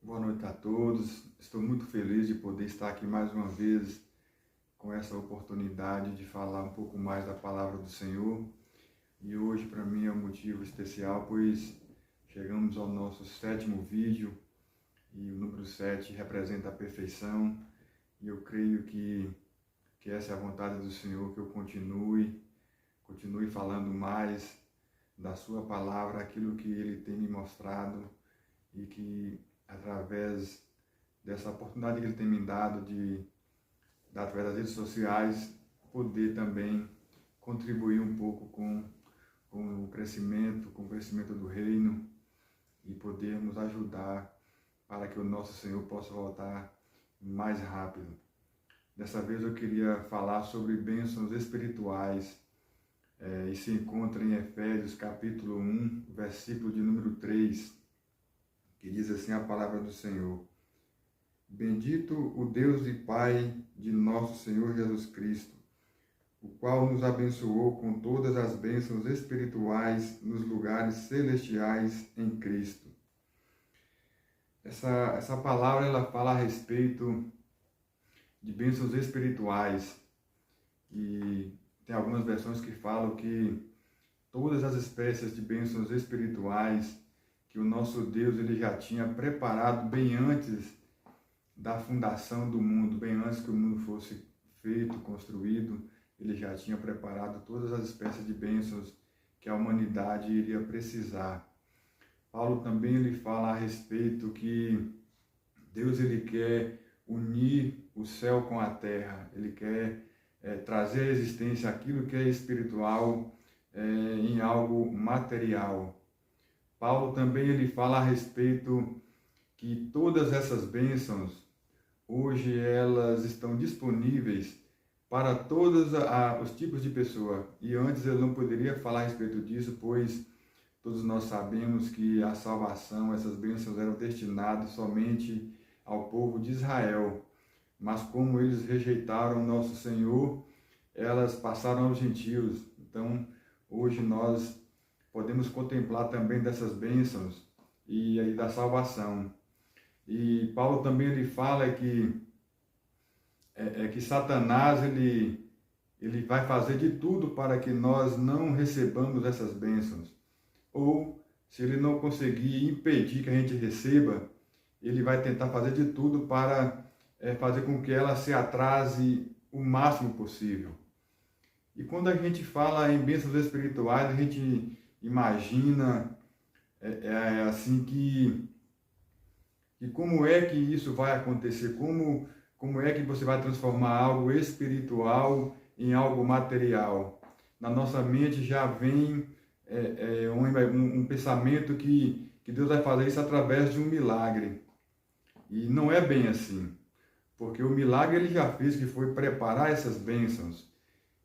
Boa noite a todos. Estou muito feliz de poder estar aqui mais uma vez com essa oportunidade de falar um pouco mais da palavra do Senhor. E hoje para mim é um motivo especial, pois chegamos ao nosso 7º vídeo e o número 7 representa a perfeição. E eu creio que essa é a vontade do Senhor, que eu continue falando mais da sua palavra, aquilo que Ele tem me mostrado e que através dessa oportunidade que Ele tem me dado através das redes sociais, poder também contribuir um pouco com o crescimento do reino e podermos ajudar para que o nosso Senhor possa voltar mais rápido. Dessa vez eu queria falar sobre bênçãos espirituais, e se encontra em Efésios capítulo 1, versículo de número 3, que diz assim a palavra do Senhor: Bendito o Deus e Pai de nosso Senhor Jesus Cristo, o qual nos abençoou com todas as bênçãos espirituais nos lugares celestiais em Cristo. Essa palavra ela fala a respeito de bênçãos espirituais, e tem algumas versões que falam que todas as espécies de bênçãos espirituais que o nosso Deus ele já tinha preparado bem antes da fundação do mundo, bem antes que o mundo fosse feito, construído, ele já tinha preparado todas as espécies de bênçãos que a humanidade iria precisar. Paulo também ele fala a respeito que Deus ele quer unir o céu com a terra, ele quer trazer à existência aquilo que é espiritual em algo material. Paulo também ele fala a respeito que todas essas bênçãos, hoje elas estão disponíveis para todos os tipos de pessoa. E antes ele não poderia falar a respeito disso, pois todos nós sabemos que a salvação, essas bênçãos eram destinadas somente ao povo de Israel. Mas como eles rejeitaram nosso Senhor, elas passaram aos gentios. Então, hoje nós podemos contemplar também dessas bênçãos e aí da salvação. E Paulo também ele fala que Satanás ele vai fazer de tudo para que nós não recebamos essas bênçãos. Ou, se ele não conseguir impedir que a gente receba, ele vai tentar fazer de tudo para fazer com que ela se atrase o máximo possível. E quando a gente fala em bênçãos espirituais, a gente imagina assim que como é que isso vai acontecer, como é que você vai transformar algo espiritual em algo material. Na nossa mente já vem um pensamento que Deus vai fazer isso através de um milagre. E não é bem assim, porque o milagre ele já fez, que foi preparar essas bênçãos.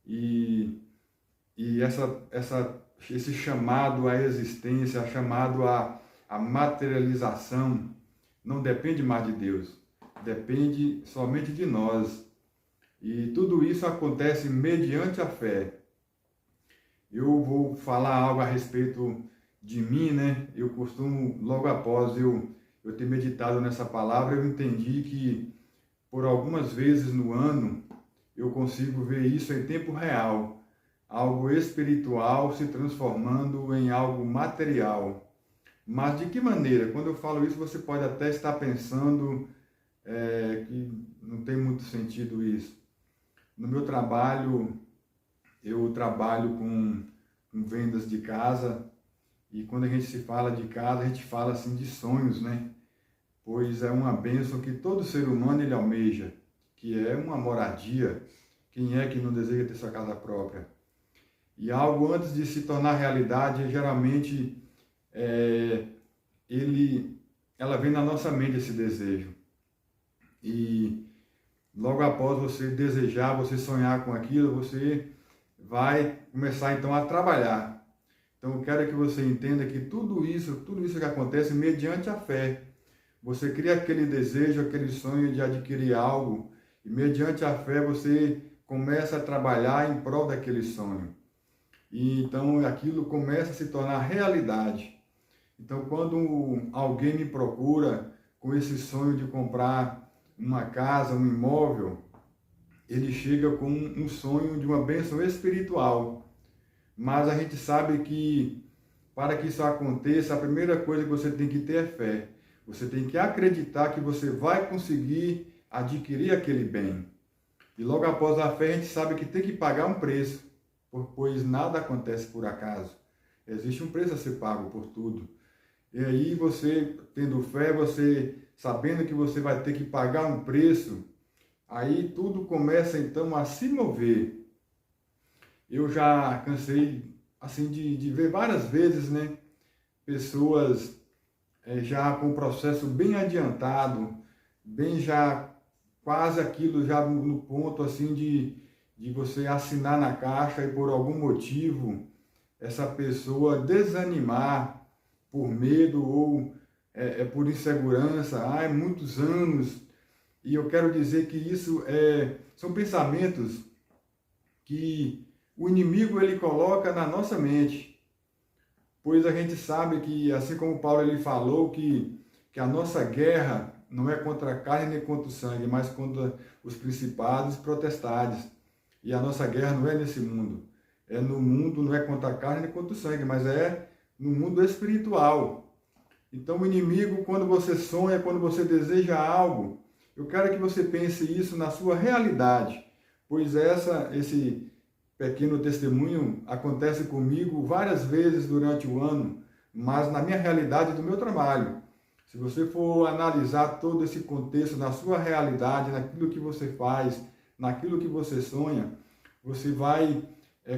E esse chamado à existência, chamado à materialização, não depende mais de Deus, depende somente de nós. E tudo isso acontece mediante a fé. Eu vou falar algo a respeito de mim, né? Eu costumo, logo após eu ter meditado nessa palavra, eu entendi que por algumas vezes no ano eu consigo ver isso em tempo real, algo espiritual se transformando em algo material. Mas de que maneira? Quando eu falo isso, você pode até estar pensando que não tem muito sentido isso. No meu trabalho, eu trabalho com vendas de casa, e quando a gente se fala de casa, a gente fala assim de sonhos, né? Pois é uma bênção que todo ser humano ele almeja, que é uma moradia. Quem é que não deseja ter sua casa própria? E algo antes de se tornar realidade, geralmente ela vem na nossa mente, esse desejo. E logo após você desejar, você sonhar com aquilo, você vai começar então a trabalhar. Então eu quero que você entenda que tudo isso que acontece mediante a fé. Você cria aquele desejo, aquele sonho de adquirir algo, e mediante a fé você começa a trabalhar em prol daquele sonho. E então aquilo começa a se tornar realidade. Então quando alguém me procura com esse sonho de comprar uma casa, um imóvel, ele chega com um sonho de uma bênção espiritual. Mas a gente sabe que para que isso aconteça, a primeira coisa que você tem que ter é fé. Você tem que acreditar que você vai conseguir adquirir aquele bem. E logo após a fé, a gente sabe que tem que pagar um preço, pois nada acontece por acaso. Existe um preço a ser pago por tudo. E aí você, tendo fé, você sabendo que você vai ter que pagar um preço, aí tudo começa então a se mover. Eu já cansei assim de ver várias vezes, né, pessoas já com o processo bem adiantado, bem já quase aquilo já no ponto assim de você assinar na caixa e por algum motivo essa pessoa desanimar por medo ou por insegurança, é muitos anos. E eu quero dizer que isso são pensamentos que o inimigo ele coloca na nossa mente, pois a gente sabe que, assim como Paulo ele falou, que a nossa guerra não é contra a carne nem contra o sangue, mas contra os principados e potestades. E a nossa guerra não é nesse mundo. É no mundo, não é contra a carne nem contra o sangue, mas é no mundo espiritual. Então o inimigo, quando você sonha, quando você deseja algo, eu quero que você pense isso na sua realidade, pois esse pequeno testemunho acontece comigo várias vezes durante o ano, mas na minha realidade do meu trabalho. Se você for analisar todo esse contexto na sua realidade, naquilo que você faz, naquilo que você sonha, você vai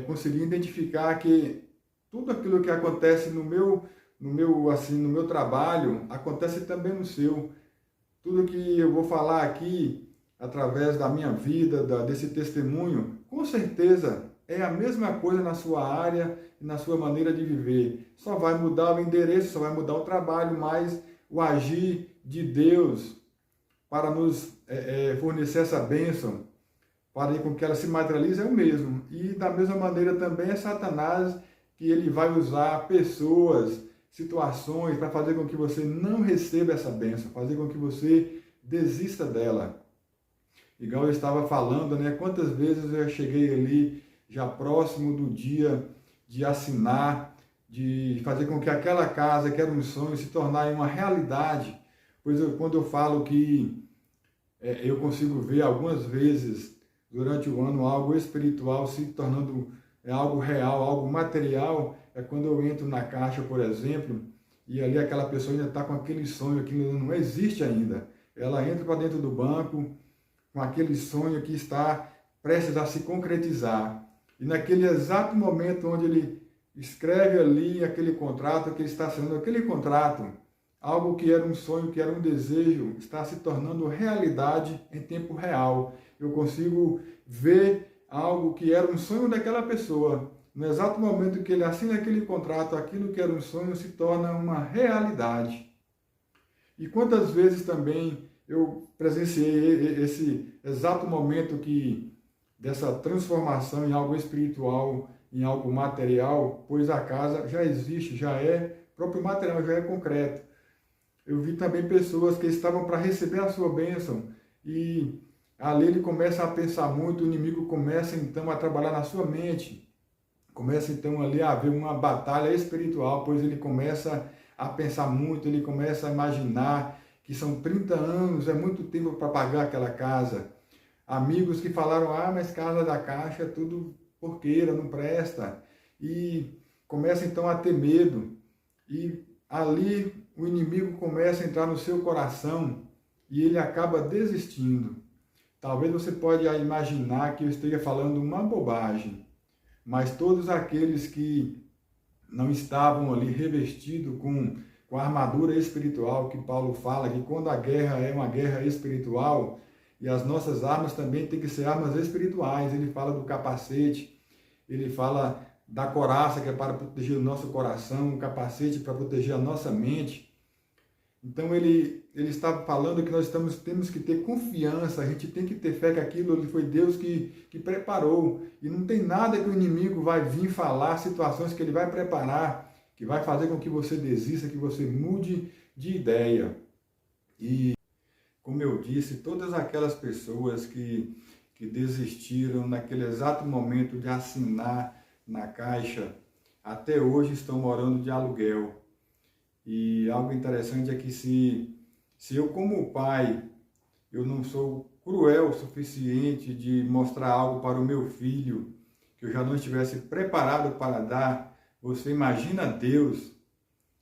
conseguir identificar que tudo aquilo que acontece no meu trabalho acontece também no seu. Tudo que eu vou falar aqui através da minha vida, desse testemunho, com certeza é a mesma coisa na sua área e na sua maneira de viver. Só vai mudar o endereço, só vai mudar o trabalho, mas o agir de Deus para nos fornecer essa bênção, para ir com que ela se materialize é o mesmo. E da mesma maneira também é Satanás, que ele vai usar pessoas, situações para fazer com que você não receba essa bênção, fazer com que você desista dela. Igual eu estava falando, né? Quantas vezes eu cheguei ali, já próximo do dia de assinar, de fazer com que aquela casa, que era um sonho, se tornar uma realidade. Pois quando eu falo que eu consigo ver algumas vezes durante o ano algo espiritual se tornando algo real, algo material, é quando eu entro na caixa, por exemplo, e ali aquela pessoa ainda está com aquele sonho que não existe ainda. Ela entra para dentro do banco com aquele sonho que está prestes a se concretizar. E naquele exato momento onde ele escreve ali aquele contrato, que ele está assinando aquele contrato, algo que era um sonho, que era um desejo, está se tornando realidade em tempo real. Eu consigo ver algo que era um sonho daquela pessoa. No exato momento que ele assina aquele contrato, aquilo que era um sonho se torna uma realidade. E quantas vezes também eu presenciei esse exato momento dessa transformação em algo espiritual, em algo material, pois a casa já existe, já é próprio material, já é concreto. Eu vi também pessoas que estavam para receber a sua bênção e ali ele começa a pensar muito, o inimigo começa então a trabalhar na sua mente, começa então ali a haver uma batalha espiritual, pois ele começa a pensar muito, ele começa a imaginar que são 30 anos, é muito tempo para pagar aquela casa. Amigos que falaram, mas casa da Caixa é tudo porqueira, não presta. E começa então a ter medo. E ali o inimigo começa a entrar no seu coração e ele acaba desistindo. Talvez você pode imaginar que eu esteja falando uma bobagem, mas todos aqueles que não estavam ali revestidos com a armadura espiritual que Paulo fala, que quando a guerra é uma guerra espiritual, e as nossas armas também têm que ser armas espirituais. Ele fala do capacete, ele fala da couraça, que é para proteger o nosso coração, o capacete para proteger a nossa mente. Então ele está falando que nós temos que ter confiança, a gente tem que ter fé que aquilo foi Deus que preparou. E não tem nada que o inimigo vai vir falar, situações que ele vai preparar, que vai fazer com que você desista, que você mude de ideia. E, como eu disse, todas aquelas pessoas que desistiram naquele exato momento de assinar na Caixa, até hoje estão morando de aluguel. E algo interessante é que se eu, como pai, eu não sou cruel o suficiente de mostrar algo para o meu filho que eu já não estivesse preparado para dar, você imagina Deus,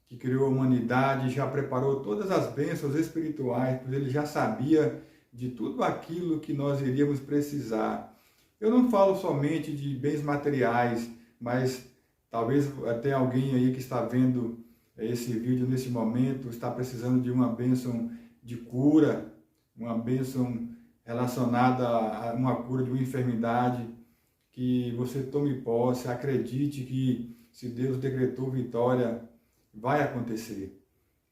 que criou a humanidade, já preparou todas as bênçãos espirituais, pois ele já sabia de tudo aquilo que nós iríamos precisar. Eu não falo somente de bens materiais, mas talvez até alguém aí que está vendo esse vídeo nesse momento está precisando de uma bênção de cura, uma bênção relacionada a uma cura de uma enfermidade, que você tome posse, acredite que se Deus decretou vitória, vai acontecer.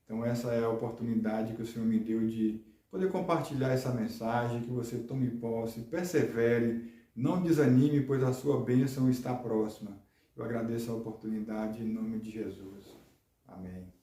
Então essa é a oportunidade que o Senhor me deu de poder compartilhar essa mensagem, que você tome posse, persevere, não desanime, pois a sua bênção está próxima. Eu agradeço a oportunidade em nome de Jesus. Amém.